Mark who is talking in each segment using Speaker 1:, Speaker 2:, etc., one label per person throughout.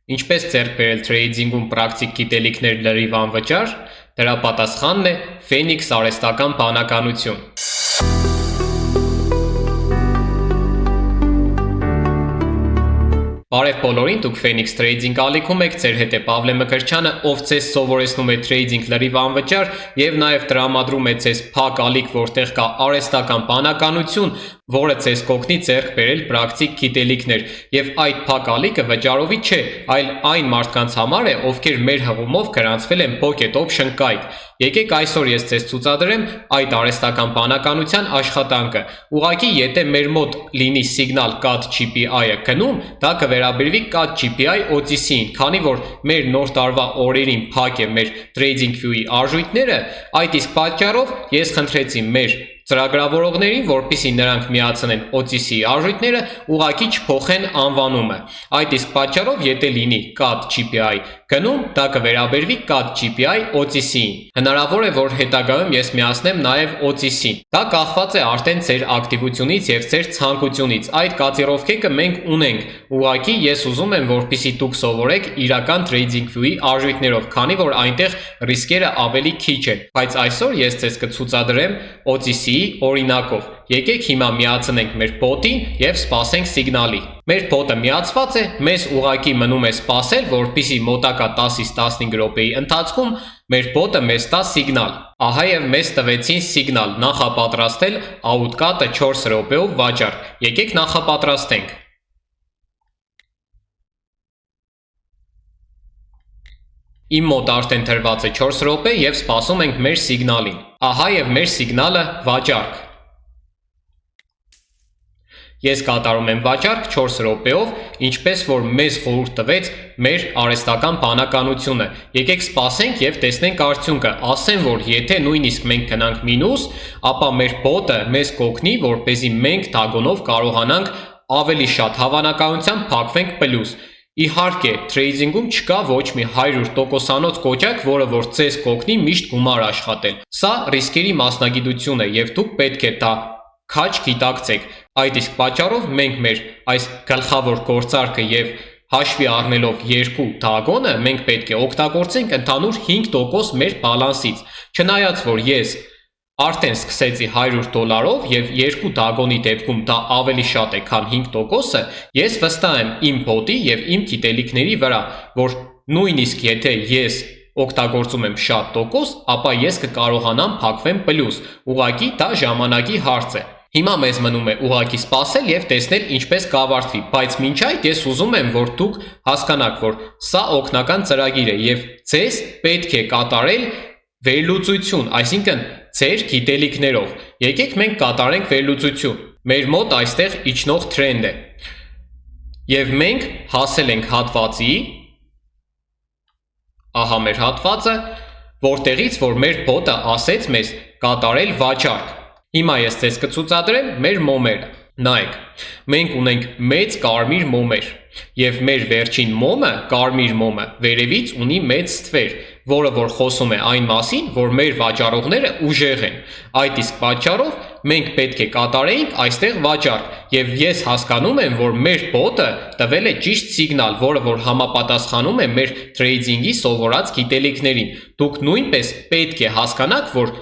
Speaker 1: Ինչպես ձեռք բերել թրեյդինգում պրակտիկ գիտելիքներ լրիվ անվճար, դրա պատասխանն է Phoenix արհեստական բանականություն։ Բարև բոլորին, դուք Phoenix Trading ալիքում եք, ձեր հետ է Պավլե Մկրտչյանը, ով ձեզ սովորեցնում է trading լրիվ անվճար եւ նաեւ տրամադրում է ձեզ փակ ալիք, որտեղ կա արհեստական բանականություն, որը ձեզ կօգնի ձեռք բերել պրակտիկ գիտելիքներ, եւ այդ փակ ալիքը վճարովի չէ, այլ այն մարդկանց համար է, ովքեր մեր հղումով գրանցվել են Pocket Option կայք։ Եկեք այսօր ես ձեզ ցուցադրեմ այդ արհեստական բանականության աշխատանքը։ Ուղղակի եթե մեր մոտ լինի Signal CAD GPI-ը գնում, դա կվերաբերվի CAD GPI OTC-ին, քանի որ մեր նոր տարվա օրերին փակ է մեր TradingView-ի արժույթները, այդ իսկ պատճառով ես խնդրեցի մեր ծրագրավորողներին, որպեսզի նրանք միացնեն OTC-ի արժույթները, ուղղակի չփոխեն անվանումը։ Այդ իսկ պատճառով եթե լինի CAD GPI գնում, դա կվերաբերվի CAD GPI OTC-ին։ Հնարավոր է, որ հետագայում ես միացնեմ նաև OTC-ին։ Դա կախված է արդեն ձեր ակտիվությունից եւ ձեր ցանկությունից։ Այդ կատիրովքերը մենք ունենք։ Ուղղակի ես ուզում եմ, որպեսզի դուք սովորեք իրական TradingView-ի արժույթներով, քանի որ այնտեղ ռիսկերը ավելի քիչ են։ Բայց այսօր ես ձեզ կցուցադրեմ OTC-ի օրինակով։ Եկեք հիմա միացնենք մեր բոտին եւ սպասենք սիգնալի։ Մեր բոտը միացված է, մեզ ուղակի մնում է սպասել, որպեսզի մոտակա 10-ից 15 րոպեի ընթացքում մեր բոտը մեզ տա սիգնալ։ Ահա եւ մեզ տվեցին սիգնալ, նախապատրաստել outcut-ը 4 րոպեով վաճառ։ Եկեք նախապատրաստենք։ Իմ մոտ արդեն դրված է 4 րոպե եւ սպասում ենք մեր սիգնալին։ Ահա եւ մեր սիգնալը վաճառք։ Ես կատարում եմ վաճառք 4 րոպեով, ինչպես որ մեզ խորհուրդ տվեց մեր արհեստական բանականությունը։ Եկեք սպասենք եւ տեսնենք արդյունքը։ Ասեմ, որ եթե նույնիսկ մենք գնանք մինուս, ապա մեր բոտը մեզ կօգնի, որպեսզի մենք թագոնով կարողանանք ավելի շատ հավանականությամբ փակվենք պլյուս։ Իհարկե, trading-ում չկա ոչ մի 100%-անոց կոճակ, որը որ ձեզ կօգնի միշտ գումար աշխատել։ Սա ռիսկերի մասնագիտություն է եւ դուք պետք է դա քաչ գիտակցեք։ Այդ իսկ պատճառով մենք մեր այս գլխավոր գործարքը եւ հաշվի առնելով երկու թագոնը, մենք պետք է օգտագործենք ընդհանուր 5% մեր բալանսից։ Չնայած որ ես արդեն սկսեցի $100 եւ երկու թագոնի դեպքում դա ավելի շատ է, քան 5%-ը, ես վստահ եմ իմ բոտի եւ իմ գիտելիքների վրա, որ նույնիսկ եթե ես օգտագործում եմ շատ տոկոս, ապա ես կկարողանամ փակվեմ պլյուս։ Ուղղակի դա ժամանակի հարց է։ Հիմա մեզ մնում է ուղղակի սպասել եւ տեսնել ինչպես կավարտվի, բայց մինչ այդ ես ուզում եմ, որ դուք հասկանաք, որ սա օգնական ծրագիր է եւ ձեզ պետք է կատարել վերլուծություն, այսինքն ձեր գիտելիքներով։ Եկեք մենք կատարենք վերլուծություն։ Մեր մոտ այստեղ իջնող թրենդ է։ Եվ մենք հասել ենք հատվածի, ահա մեր հատվածը, որտեղից որ մեր բոտը ասեց մեզ կատարել վաճառք։ Հիմա ես ձեզ կցուցադրեմ մեր մոմերը։ Նայեք, մենք ունենք մեծ կարմիր մոմեր, եւ մեր վերջին մոմը, կարմիր մոմը, վերևից ունի մեծ ստվեր, որը որ խոսում է այն մասին, որ մեր վաճառողները ուժեղ են։ Այդ իսկ պատճառով մենք պետք է կատարեինք այստեղ վաճառք, եւ ես հասկանում եմ, որ մեր բոտը տվել է ճիշտ սիգնալ, որը որ համապատասխանում է մեր թրեյդինգի սովորած գիտելիքներին։ Դուք նույնպես պետք է հասկանաք, որ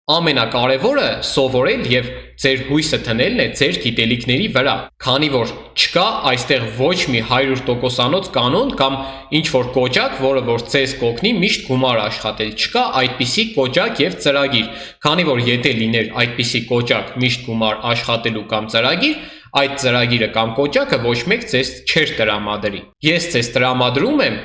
Speaker 1: ամենակարևորը սովորել եւ ձեր հույսը տնելն է ձեր գիտելիքների վրա, քանի որ չկա այստեղ ոչ մի 100%-անոց կանոն կամ ինչ որ կոճակ, որը որ ձեզ կօգնի միշտ գումար աշխատել։ Չկա այդպիսի կոճակ եւ ծրագիր, քանի որ եթե լիներ այդպիսի կոճակ միշտ գումար աշխատելու կամ ծրագիր, այդ ծրագիրը կամ կոճակը ոչ մեկ ձեզ չէր տրամադրի։ Ես ձեզ տրամադրում եմ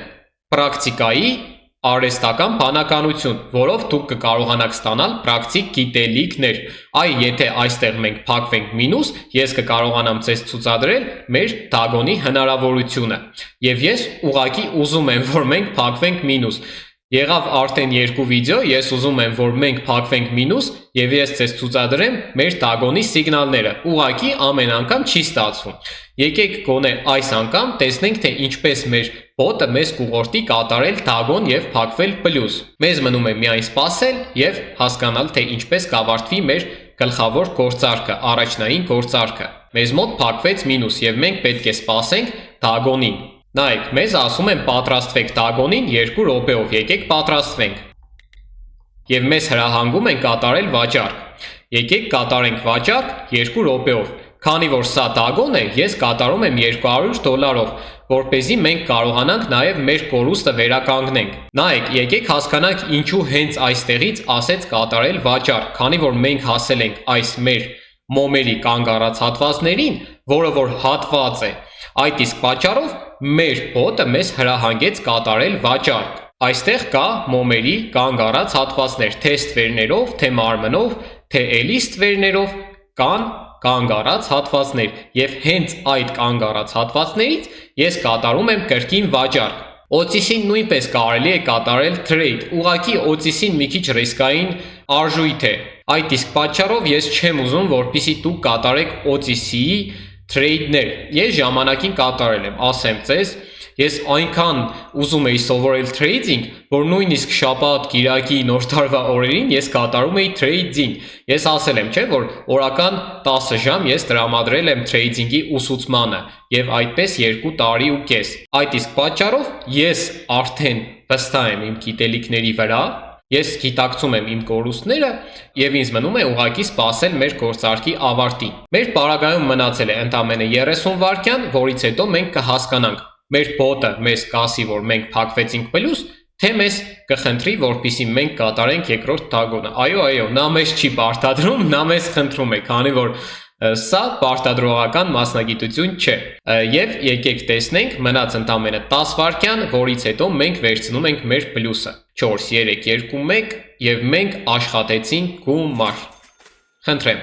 Speaker 1: պրակտիկայի արհեստական բանականություն, որով դուք կկարողանաք ստանալ պրակտիկ գիտելիքներ։ Այ եթե այստեղ մենք փակվենք մինուս, ես կկարողանամ ձեզ ցուցադրել մեր թագոնի հնարավորությունը։ Եվ ես ուղղակի ուզում եմ, որ մենք փակվենք մինուս։ Եղավ արդեն 2 վիդեո, ես ուզում եմ, որ մենք փակվենք մինուս եւ ես ձեզ ցուցադրեմ մեր թագոնի սիգնալները։ Ուղղակի ամեն անգամ չի ստացվում։ Եկեք գոնե այս անգամ տեսնենք, թե ինչպես մեր բոտը մեզ կուղորտի կատարել թագոն եւ փակվել պլյուս։ Մեզ մնում է միայն սպասել եւ հասկանալ, թե ինչպես կավարտվի մեր գլխավոր գործարքը, առաջնային գործարքը։ Մեզ մոտ փակվեց մինուս եւ մենք պետք է սպասենք թագոնին։ Նայեք, մեզ ասում են պատրաստվեք տագոնին 2 րոպեով, եկեք պատրաստվենք։ Եվ մեզ հրահանգում են կատարել վաճառք։ Եկեք կատարենք վաճառք 2 րոպեով։ Քանի որ սա տագոն է, ես կատարում եմ $200, որպեսզի մենք կարողանանք նաև մեր կորուստը վերականգնենք։ Նայեք, եկեք հասկանանք ինչու հենց այստեղից ասեց կատարել վաճառք, քանի որ մենք հասել ենք այս մեր մոմերի կանգ առած հատվածներին, որը որ հատված է։ Այդ իսկ պատճառով մեր բոտը մեզ հրահանգեց կատարել վաճառք։ Այստեղ կա մոմերի կանգ առած հատվածներ, թե ստվերներով, թե մարմնով, թե էլի ստվերներով կան կանգ առած հատվածներ, եւ հենց այդ կանգ առած հատվածներից ես կատարում եմ կրկին վաճառք։ Օծիսին նույնպես կարելի է կատարել trade, ուղղակի օծիսին մի քիչ ռիսկային արժույթ է։ Այդ իսկ պատճառով ես չեմ ուզում, որպեսզի դուք կատարեք օծիսի trade-ներ։ Ես ժամանակին կատարել եմ, ասեմ ձեզ, ես այնքան ուզում էի սովորել trading, որ նույնիսկ շաբաթ, կիրակի, նոր տարվա օրերին ես կատարում էի trading։ Ես ասել եմ, չէ, որ օրական 10 ժամ ես տրամադրել եմ trading-ի ուսուցմանը եւ այդպես 2 տարի ու կես։ Այդ իսկ պատճառով ես արդեն վստահ եմ իմ գիտելիքների վրա, ես գիտակցում եմ իմ կորուստները եւ ինձ մնում է ուղղակի սպասել մեր գործարքի ավարտին։ Մեր պարագայում մնացել է ընդամենը 30 վայրկյան, որից հետո մենք կհասկանանք մեր բոտը մեզ կասի, որ մենք փակվեցինք պլյուս, թե մեզ կխնդրի, որպեսզի մենք կատարենք երկրորդ տագոնը։ Այո, նա մեզ չի պարտադրում, նա մեզ խնդրում է, քանի որ սա պարտադրողական մասնագիտություն չէ։ Եվ եկեք տեսնենք, մնաց ընդամենը 10 վայրկյան, որից հետո մենք վերցնում ենք մեր պլյուսը։ 4, 3, 2, 1 եւ մենք աշխատեցինք գումար։ Խնդրեմ։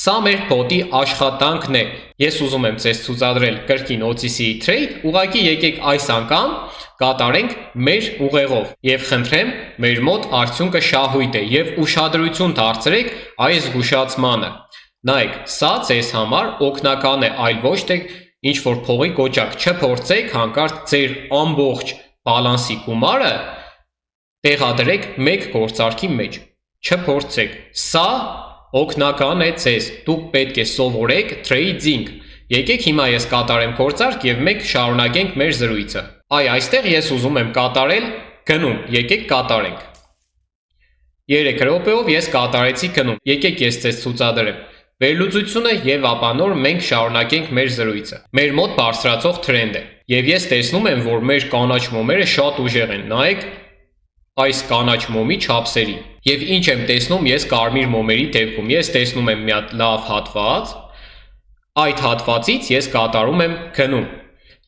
Speaker 1: Սա մեր բոտի աշխատանքն է։ Ես ուզում եմ ձեզ ցուցադրել կրկին օծիսի trade, ուղղակի եկեք այս անգամ կատարենք մեր ուղեղով եւ խնդրեմ մեր մոտ արդյունքը շահույթ է եւ ուշադրություն դարձրեք այս զգուշացմանը։ Նայեք, սա ձեզ համար օգնական է, այլ ոչ թե ինչ որ փողի կոճակ, չփորձեք հանկարծ ձեր ամբողջ բալանսի գումարը տեղադրեք մեկ գործարքի մեջ։ Չփորձեք։ Սա օգնական է ձեզ, դուք պետք է սովորեք trading։ Եկեք հիմա ես կատարեմ գործարք եւ մենք շարունակենք մեր զրույցը։ Այստեղ ես ուզում եմ կատարել գնում, եկեք կատարենք։ 3 րոպեով ես կատարեցի գնում, եկեք ես ձեզ ցուցադրեմ վերլուծությունը եւ ապա նոր մենք շարունակենք մեր զրույցը։ Մեր մոտ բարձրացող թրենդ է եւ ես տեսնում եմ, որ մեր կանաչ մոմերը շատ ուժեղ են, նայեք այս կանաչ մոմի չափսերի։ Եվ ինչ եմ տեսնում ես կարմիր մոմերի դեպքում, ես տեսնում եմ մի հատ լավ հատված, այդ հատվածից ես կատարում եմ գնում։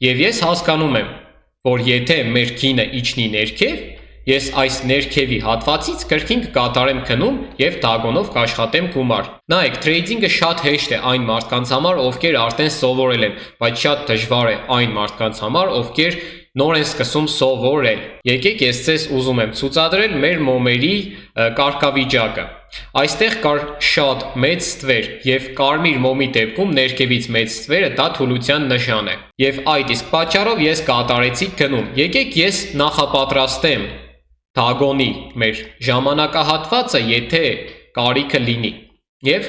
Speaker 1: Եվ ես հասկանում եմ, որ եթե մեր գինը իջնի ներքև, ես այս ներքևի հատվածից կրկին կկատարեմ գնում եւ տագոնով կաշխատեմ գումար։ Նայեք, trading-ը շատ հեշտ է այն մարդկանց համար, ովքեր արդեն սովորել են, բայց շատ դժվար է այն մարդկանց համար, ովքեր նոր են սկսում սովորել։ Եկեք ես ձեզ ուզում եմ ցուցադրել մեր մոմերի կարգավիճակը։ Այստեղ կար շատ մեծ ստվեր եւ կարմիր մոմի դեպքում ներքևից մեծ ստվերը դա թուլության նշան է։ Եվ այդ իսկ պատճառով ես կատարեցի գնում։ Եկեք ես նախապատրաստեմ տագոնի մեր ժամանակահատվածը, եթե կարիքը լինի։ Եվ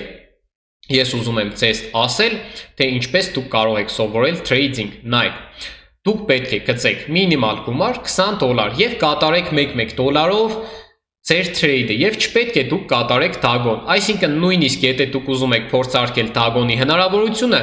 Speaker 1: ես ուզում եմ ձեզ ասել, թե ինչպես դուք կարող եք սովորել trading։ Նայեք, դուք պետք է գծեք մինիմալ գումար $20 եւ կատարեք 1-1 դոլարով ձեր trade-ը եւ չպետք է դուք կատարեք տագոն։ Այսինքն նույնիսկ եթե դուք ուզում եք փորձարկել տագոնի հնարավորությունը,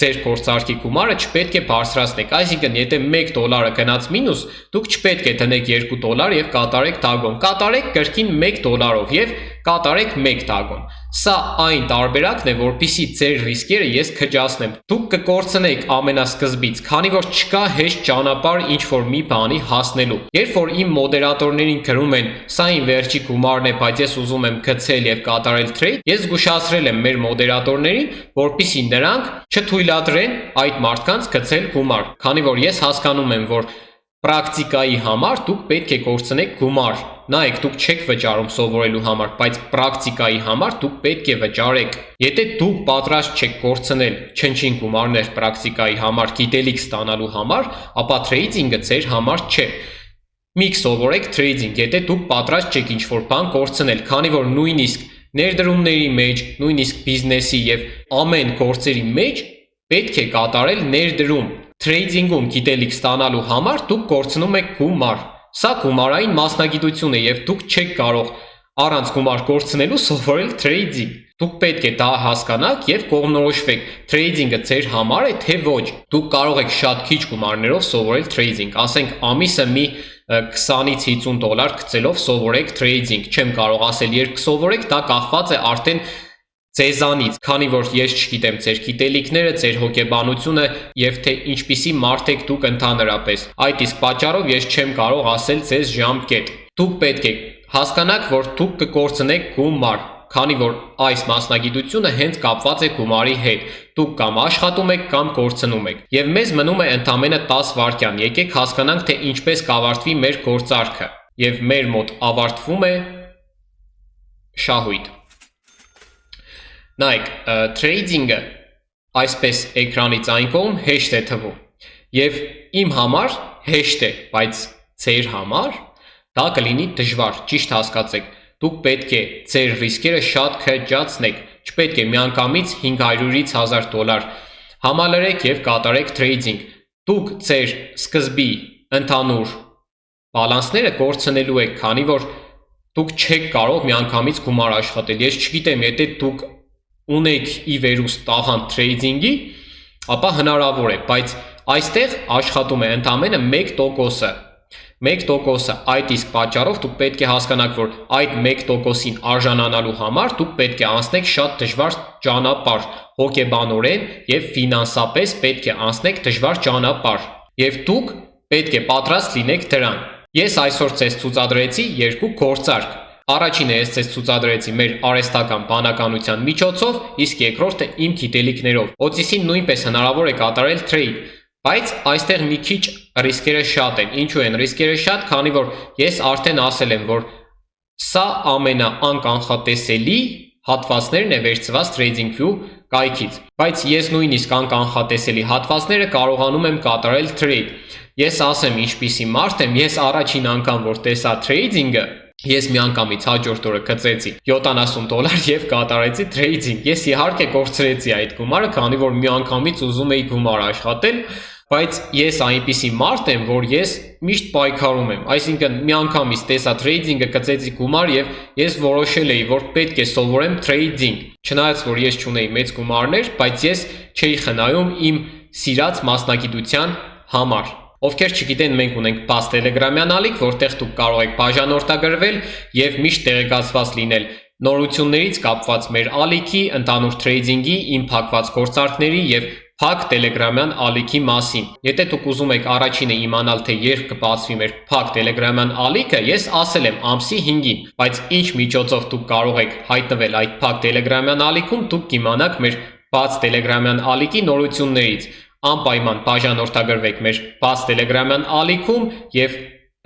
Speaker 1: ձեր փորձարկի գումարը չպետք է բարձրացնեք։ Այսինքն եթե $1 գնաց մինուս, դուք չպետք է դնեք $2 եւ կատարեք տագոն։ Կատարեք կրկին $1-ով եւ կատարեք 1 տագոն։ Սա այն տարբերակն է, որpիսի ձեր ռիսկերը ես քջացնեմ։ Դուք կկորցնեք ամենասկզբից, քանի որ չկա հեշտ ճանապարհ ինչ որ մի բանի հասնելու։ Երբ որ իմ մոդերատորներին գրում են, սա իմ վերջի գումարն է, բայց ես ուզում եմ գցել եւ կատարել trade, ես զգուշացրել եմ մեր մոդերատորներին, որpիսի նրանք չթույլատրեն այդ մարդկանց գցել գումար, քանի որ ես հասկանում եմ, որ պրակտիկայի համար դուք պետք է կորցնեք գումար։ Նայեք, դուք չեք վճարում սովորելու համար, բայց պրակտիկայի համար դուք պետք է վճարեք։ Եթե դուք պատրաստ չեք կորցնել չնչին գումարներ պրակտիկայի համար, գիտելիք ստանալու համար, ապա trading-ը ձեր համար չէ։ Մի սովորեք trading, եթե դուք պատրաստ չեք ինչ-որ բան կորցնել, քանի որ նույնիսկ ներդրումների մեջ, նույնիսկ բիզնեսի եւ ամեն գործերի մեջ պետք է կատարել ներդրում։ Թրեյդինգում գիտելիք ստանալու համար դուք կորցնում եք գումար։ Սա գումարային մասնագիտություն է եւ դուք չեք կարող առանց գումար կորցնելու սովորել թրեյդինգ։ Դուք պետք է դա հասկանաք եւ կողմնորոշվեք թրեյդինգը ձեր համար է թե ոչ։ Դուք կարող եք շատ քիչ գումարներով սովորել թրեյդինգ, ասենք ամիսը մի 20-ից 50 դոլար գցելով սովորեք թրեյդինգ։ Չեմ կարող ասել երբ կսովորեք, դա կախված է արդեն ձեզանից, քանի որ ես չգիտեմ ձեր գիտելիքները, ձեր հոգեբանությունը եւ թե ինչպիսի մարդ եք դուք ընդհանրապես։ Այդ իսկ պատճառով ես չեմ կարող ասել ձեզ ժամկետ։ Դուք պետք է հասկանաք, որ դուք կկորցնեք գումար, քանի որ այս մասնագիտությունը հենց կապված է գումարի հետ։ Դուք կամ աշխատում եք կամ կորցնում եք։ Եվ մեզ մնում է ընդամենը 10 վայրկյան։ Եկեք հասկանանք, թե ինչպես կավարտվի մեր գործարքը։ Եվ մեր մոտ ավարտվում է շահույթ։ Նայեք, թրեյդինգը այսպես էկրանից այն կողմ հեշտ է թվում։ Եվ իմ համար հեշտ է, բայց ձեր համար դա կլինի դժվար, ճիշտ հասկացեք։ Դուք պետք է ձեր ռիսկերը շատ քչացնեք, չպետք է միանգամից 500-ից 1000 դոլար համալրեք եւ կատարեք թրեյդինգ։ Դուք ձեր սկզբի ընդհանուր բալանսները կորցնելու եք, քանի որ դուք չեք կարող միանգամից գումար աշխատել։ Ես չգիտեմ, եթե դուք ունեք ի վերուստ տաղանդ թրեյդինգի, ապա հնարավոր է, բայց այստեղ աշխատում է ընդամենը 1%-ը։ 1%-ը, այդ իսկ պատճառով դուք պետք է հասկանաք, որ այդ 1%-ին արժանանալու համար դուք պետք է անցնեք շատ դժվար ճանապարհ, հոգեբանորեն եւ ֆինանսապես պետք է անցնեք դժվար ճանապարհ, եւ դուք պետք է պատրաստ լինեք դրան։ Ես այսօր ձեզ ցուցադրեցի երկու գործարք։ Առաջինը ես ձեզ ցուցադրեցի մեր արհեստական բանականության միջոցով, իսկ երկրորդը իմ գիտելիքներով։ Օծիսին նույնպես հնարավոր է կատարել թրեյդ, բայց այստեղ մի քիչ ռիսկերը շատ են։ Ինչու են ռիսկերը շատ, քանի որ ես արդեն ասել եմ, որ սա ամենաանկանխատեսելի հատվածներն է վերցված TradingView կայքից, բայց ես նույնիսկ անկանխատեսելի հատվածները կարողանում եմ կատարել թրեյդ։ Ես ասեմ ինչպիսի մարդ եմ, ես առաջին անգամ որ տեսա թրեյդինգը, ես միանգամից հաջորդ օրը գծեցի $70 եւ կատարեցի թրեյդինգ։ Ես իհարկե կորցրեցի այդ գումարը, քանի որ միանգամից ուզում էի գումար աշխատել, բայց ես այնպիսի մարդ եմ, որ ես միշտ պայքարում եմ, այսինքն միանգամից տեսա թրեյդինգը, գծեցի գումար եւ ես որոշել էի, որ պետք է սովորեմ թրեյդինգ։ Չնայած որ ես չունեի մեծ գումարներ, բայց ես չէի խնայում իմ սիրած մասնագիտության համար։ Ովքեր չգիտեն, մենք ունենք բաց տելեգրամյան ալիք, որտեղ դուք կարող եք բաժանորդագրվել եւ միշտ տեղեկացված լինել նորություններից կապված մեր ալիքի, ընդհանուր թրեյդինգի, իմ փակված գործարքների եւ փակ տելեգրամյան ալիքի մասին։ Եթե դուք ուզում եք առաջինը իմանալ, թե երբ կբացվի մեր փակ տելեգրամյան ալիքը, ես ասել եմ ամսի 5-ին, բայց ինչ միջոցով դուք կարող եք հայտնվել այդ փակ տելեգրամյան ալիքում, դուք կիմանաք մեր բաց տելեգրամյան ալիքի նորություններից։ Անպայման բաժանորդագրվեք մեր բաց տելեգրամյան ալիքում եւ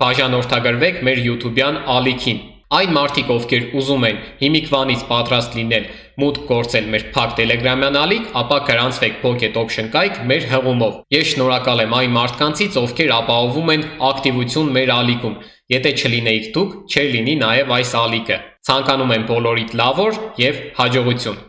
Speaker 1: բաժանորդագրվեք մեր YouTube-յան ալիքին։ Այն մարդիկ, ովքեր ուզում են հիմիկվանից պատրաստ լինել մուտք գործել մեր փակ տելեգրամյան ալիք, ապա գրանցվեք Pocket Option կայք մեր հղումով։ Ես շնորհակալ եմ այն մարդկանցից, ովքեր ապահովում են ակտիվություն մեր ալիքում։ Եթե չլինեիք դուք, չէր լինի նաեւ այս ալիքը։ Ցանկանում եմ բոլորիդ լավ օր եւ հաջողություն։